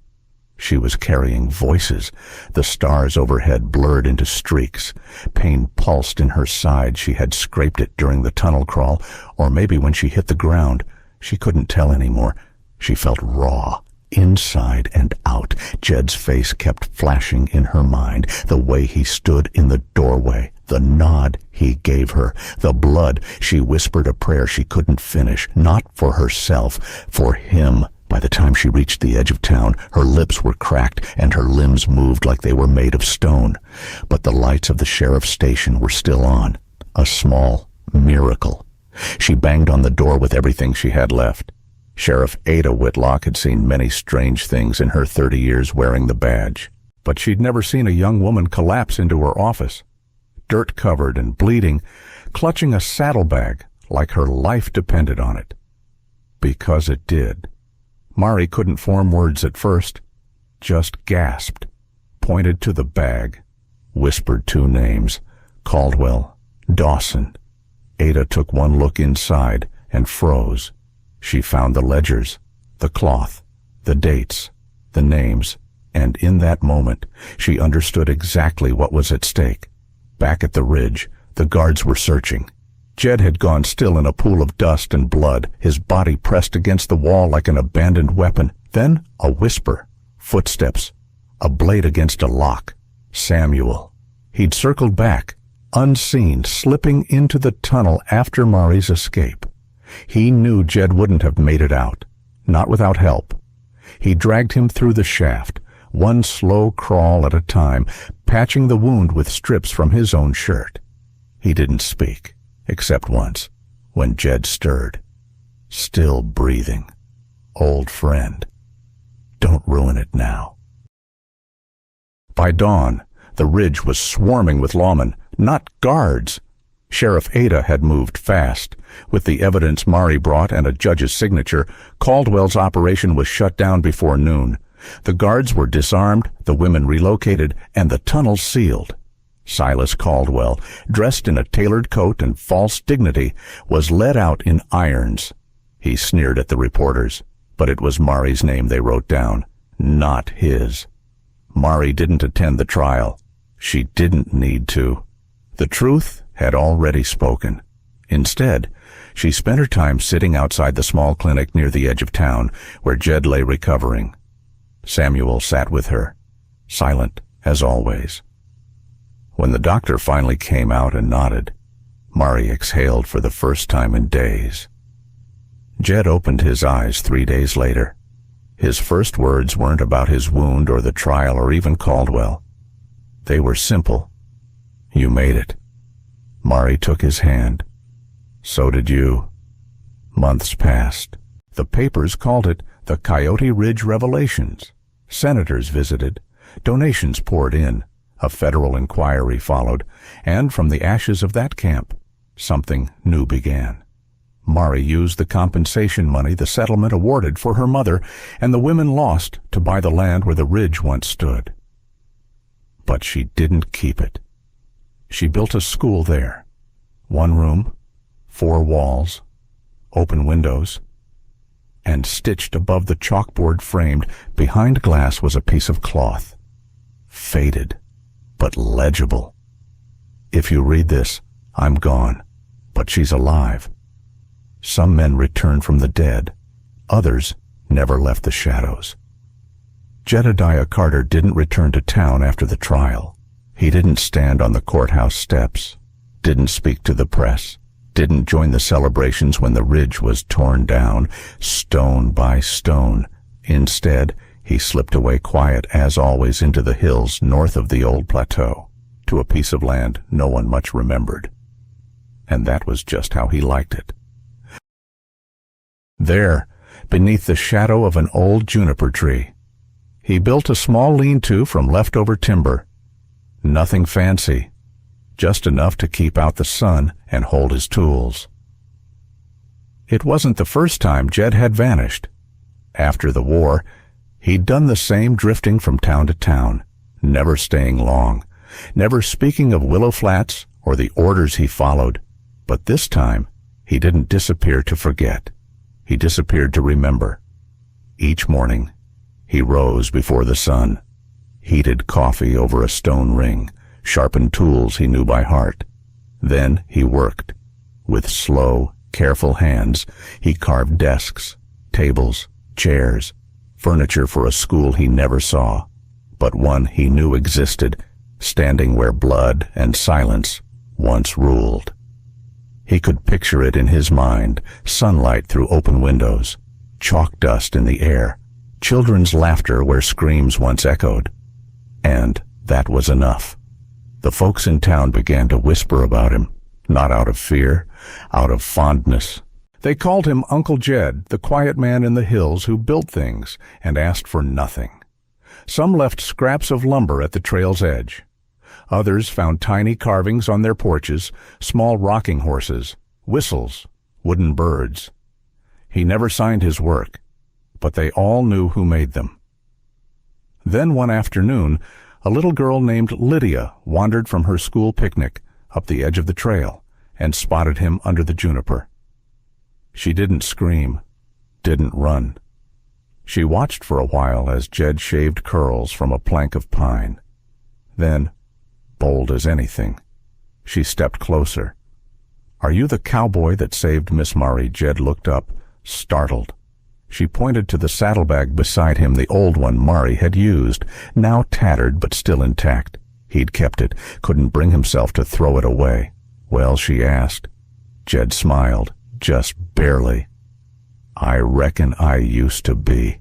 [SPEAKER 1] She was carrying voices. The stars overhead blurred into streaks. Pain pulsed in her side. She had scraped it during the tunnel crawl, or maybe when she hit the ground. She couldn't tell anymore. She felt raw, inside and out. Jed's face kept flashing in her mind, the way he stood in the doorway, the nod he gave her, the blood. She whispered a prayer she couldn't finish, not for herself, for him. By the time she reached the edge of town, her lips were cracked and her limbs moved like they were made of stone. But the lights of the sheriff's station were still on. A small miracle. She banged on the door with everything she had left. Sheriff Ada Whitlock had seen many strange things in her 30 years wearing the badge. but she'd never seen a young woman collapse into her office, dirt-covered and bleeding, clutching a saddlebag like her life depended on it. Because it did. Mari couldn't form words at first, just gasped, pointed to the bag, whispered two names, Caldwell, Dawson. Ada took one look inside and froze. She found the ledgers, the cloth, the dates, the names, and in that moment she understood exactly what was at stake. Back at the ridge, the guards were searching. Jed had gone still in a pool of dust and blood, his body pressed against the wall like an abandoned weapon. Then a whisper, footsteps, a blade against a lock. Samuel. He'd circled back, unseen, slipping into the tunnel after Mari's escape. He knew Jed wouldn't have made it out, not without help. He dragged him through the shaft, one slow crawl at a time, patching the wound with strips from his own shirt. He didn't speak, except once, when Jed stirred. Still breathing. Old friend. Don't ruin it now. By dawn, the ridge was swarming with lawmen, not guards. Sheriff Ada had moved fast. With the evidence Mari brought and a judge's signature, Caldwell's operation was shut down before noon. The guards were disarmed, the women relocated, and the tunnel sealed. Silas Caldwell, dressed in a tailored coat and false dignity, was led out in irons. He sneered at the reporters, but it was Mari's name they wrote down, not his. Mari didn't attend the trial. She didn't need to. The truth had already spoken. Instead, she spent her time sitting outside the small clinic near the edge of town, where Jed lay recovering. Samuel sat with her, silent as always. When the doctor finally came out and nodded, Mari exhaled for the first time in days. Jed opened his eyes 3 days later. His first words weren't about his wound or the trial or even Caldwell. They were simple. You made it. Mari took his hand. So did you. Months passed. The papers called it the Coyote Ridge Revelations. Senators visited. Donations poured in. A federal inquiry followed. And from the ashes of that camp, something new began. Mari used the compensation money the settlement awarded for her mother and the women lost to buy the land where the ridge once stood. But she didn't keep it. She built a school there. 1 room, 4 walls, open windows, and stitched above the chalkboard framed behind glass was a piece of cloth. Faded, but legible. If you read this, I'm gone, but she's alive. Some men returned from the dead. Others never left the shadows. Jedediah Carter didn't return to town after the trial. He didn't stand on the courthouse steps, didn't speak to the press, didn't join the celebrations when the ridge was torn down, stone by stone. Instead, he slipped away quiet as always into the hills north of the old plateau, to a piece of land no one much remembered. And that was just how he liked it. There, beneath the shadow of an old juniper tree, he built a small lean-to from leftover timber. Nothing fancy, just enough to keep out the sun and hold his tools. It wasn't the first time Jed had vanished. After the war, he'd done the same, drifting from town to town, never staying long, never speaking of Willow Flats or the orders he followed. But this time, he didn't disappear to forget. He disappeared to remember. Each morning, he rose before the sun, heated coffee over a stone ring, sharpened tools he knew by heart. Then he worked. With slow, careful hands, he carved desks, tables, chairs, furniture for a school he never saw, but one he knew existed, standing where blood and silence once ruled. He could picture it in his mind, sunlight through open windows, chalk dust in the air, children's laughter where screams once echoed. And that was enough. The folks in town began to whisper about him, not out of fear, out of fondness. They called him Uncle Jed, the quiet man in the hills who built things and asked for nothing. Some left scraps of lumber at the trail's edge. Others found tiny carvings on their porches, small rocking horses, whistles, wooden birds. He never signed his work, but they all knew who made them. Then one afternoon, a little girl named Lydia wandered from her school picnic up the edge of the trail and spotted him under the juniper. She didn't scream, didn't run. She watched for a while as Jed shaved curls from a plank of pine. Then, bold as anything, she stepped closer. "Are you the cowboy that saved Miss Murray?" Jed looked up, startled. She pointed to the saddlebag beside him, the old one Murray had used, now tattered but still intact. He'd kept it, couldn't bring himself to throw it away. "Well?" she asked. Jed smiled, just barely. "I reckon I used to be."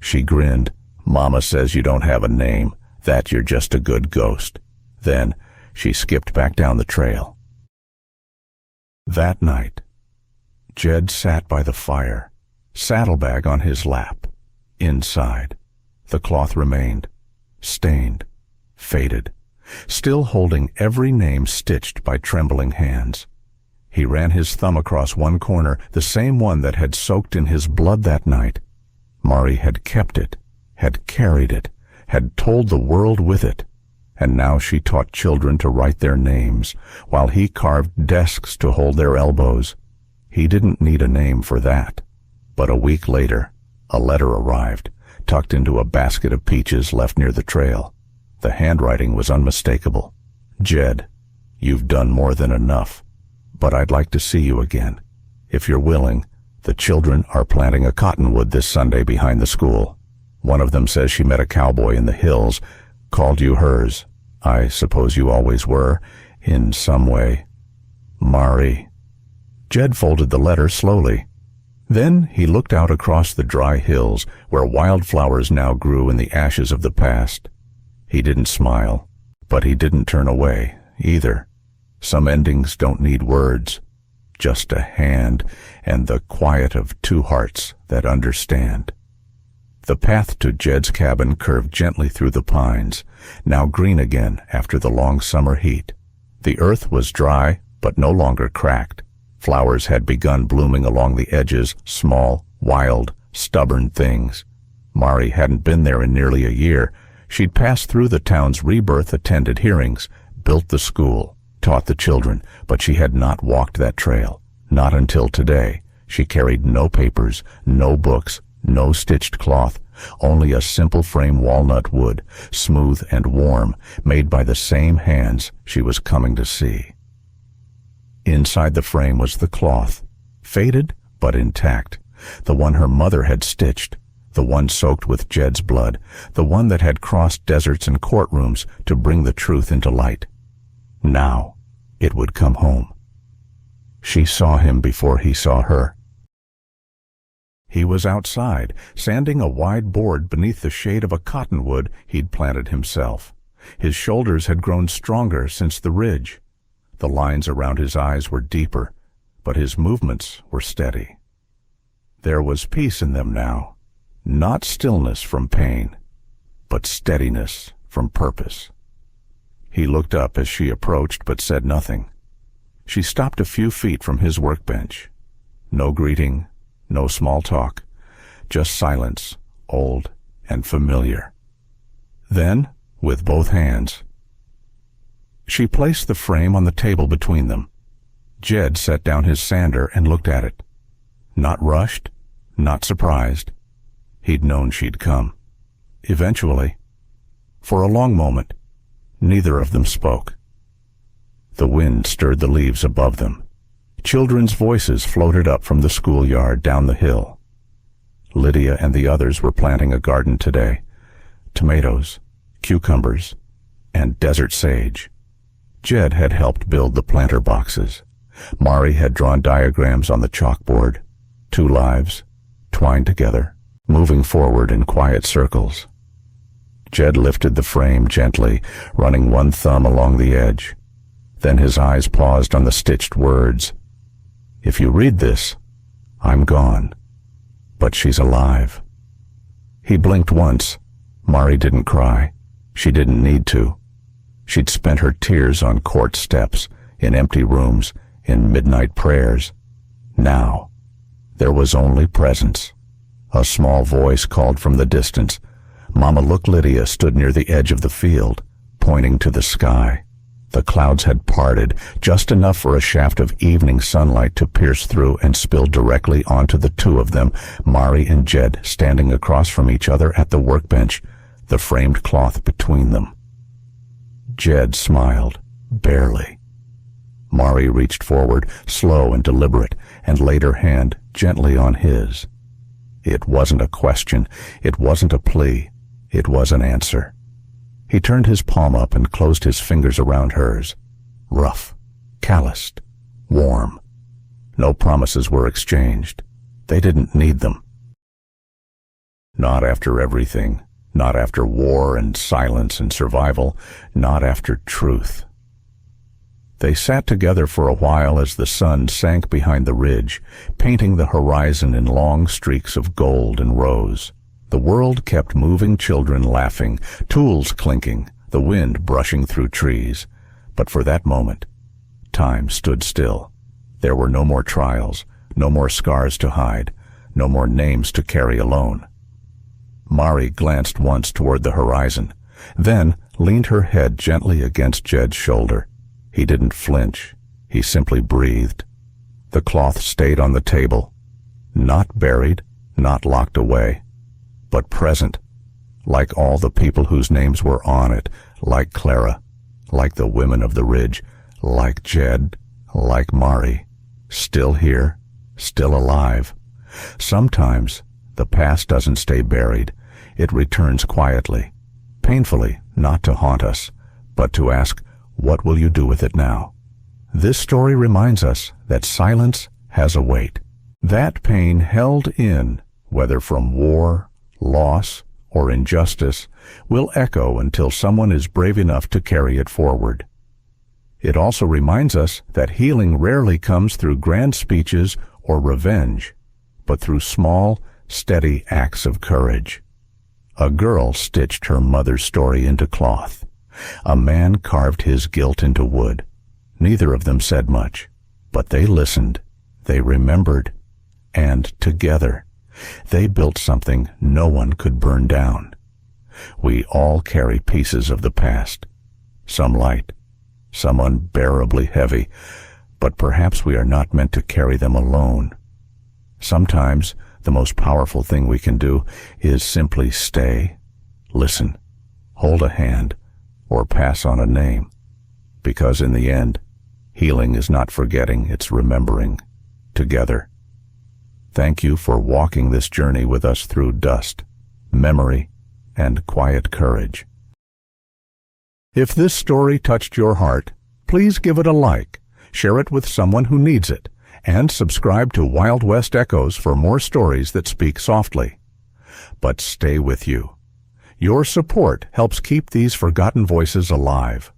[SPEAKER 1] She grinned. "Mama says you don't have a name, that you're just a good ghost." Then she skipped back down the trail. That night, Jed sat by the fire, saddlebag on his lap. Inside, the cloth remained, stained, faded, still holding every name stitched by trembling hands. He ran his thumb across one corner, the same one that had soaked in his blood that night. Murray had kept it, had carried it, had told the world with it. And now she taught children to write their names, while he carved desks to hold their elbows. He didn't need a name for that. But a week later, a letter arrived, tucked into a basket of peaches left near the trail. The handwriting was unmistakable. "Jed, you've done more than enough, but I'd like to see you again. If you're willing, the children are planting a cottonwood this Sunday behind the school. One of them says she met a cowboy in the hills, called you hers. I suppose you always were, in some way. Murray." Jed folded the letter slowly. Then he looked out across the dry hills, where wildflowers now grew in the ashes of the past. He didn't smile, but he didn't turn away, either. Some endings don't need words, just a hand and the quiet of two hearts that understand. The path to Jed's cabin curved gently through the pines, now green again after the long summer heat. The earth was dry, but no longer cracked. Flowers had begun blooming along the edges, small, wild, stubborn things. Mari hadn't been there in nearly a year. She'd passed through the town's rebirth-attended hearings, built the school, taught the children, but she had not walked that trail. Not until today. She carried no papers, no books, no stitched cloth, only a simple frame walnut wood, smooth and warm, made by the same hands she was coming to see. Inside the frame was the cloth, faded but intact, the one her mother had stitched, the one soaked with Jed's blood, the one that had crossed deserts and courtrooms to bring the truth into light. Now it would come home. She saw him before he saw her. He was outside, sanding a wide board beneath the shade of a cottonwood he'd planted himself. His shoulders had grown stronger since the ridge. The lines around his eyes were deeper, but his movements were steady. There was peace in them now, not stillness from pain, but steadiness from purpose. He looked up as she approached but said nothing. She stopped a few feet from his workbench. No greeting, no small talk, just silence, old and familiar. Then, with both hands, she placed the frame on the table between them. Jed set down his sander and looked at it. Not rushed, not surprised. He'd known she'd come. Eventually. For a long moment, neither of them spoke. The wind stirred the leaves above them. Children's voices floated up from the schoolyard down the hill. Lydia and the others were planting a garden today. Tomatoes, cucumbers, and desert sage. Jed had helped build the planter boxes. Mari had drawn diagrams on the chalkboard. Two lives, twined together, moving forward in quiet circles. Jed lifted the frame gently, running one thumb along the edge. Then his eyes paused on the stitched words. "If you read this, I'm gone, but she's alive." He blinked once, Mari didn't cry. She didn't need to. She'd spent her tears on court steps, in empty rooms, in midnight prayers. Now, there was only presence. A small voice called from the distance. Mama Look Lydia stood near the edge of the field, pointing to the sky. The clouds had parted, just enough for a shaft of evening sunlight to pierce through and spill directly onto the two of them, Mari and Jed, standing across from each other at the workbench, the framed cloth between them. Jed smiled, barely. Mari reached forward, slow and deliberate, and laid her hand gently on his. It wasn't a question, it wasn't a plea, it was an answer. He turned his palm up and closed his fingers around hers. Rough, calloused, warm. No promises were exchanged. They didn't need them. Not after everything. Not after war and silence and survival. Not after truth. They sat together for a while as the sun sank behind the ridge, painting the horizon in long streaks of gold and rose. The world kept moving, children laughing, tools clinking, the wind brushing through trees. But for that moment, time stood still. There were no more trials, no more scars to hide, no more names to carry alone. Mari glanced once toward the horizon, then leaned her head gently against Jed's shoulder. He didn't flinch. He simply breathed. The cloth stayed on the table, not buried, not locked away, but present, like all the people whose names were on it, like Clara, like the women of the ridge, like Jed, like Mari, still here, still alive. Sometimes the past doesn't stay buried. It returns quietly, painfully, not to haunt us, but to ask, what will you do with it now? This story reminds us that silence has a weight. That pain held in, whether from war, loss, or injustice, will echo until someone is brave enough to carry it forward. It also reminds us that healing rarely comes through grand speeches or revenge, but through small, steady acts of courage. A girl stitched her mother's story into cloth. A man carved his guilt into wood. Neither of them said much, but they listened, they remembered, and together, they built something no one could burn down. We all carry pieces of the past, some light, some unbearably heavy, but perhaps we are not meant to carry them alone. Sometimes the most powerful thing we can do is simply stay, listen, hold a hand, or pass on a name, because in the end, healing is not forgetting, it's remembering, together. Thank you for walking this journey with us through dust, memory, and quiet courage. If this story touched your heart, please give it a like, share it with someone who needs it, and subscribe to Wild West Echoes for more stories that speak softly. But stay with you. Your support helps keep these forgotten voices alive.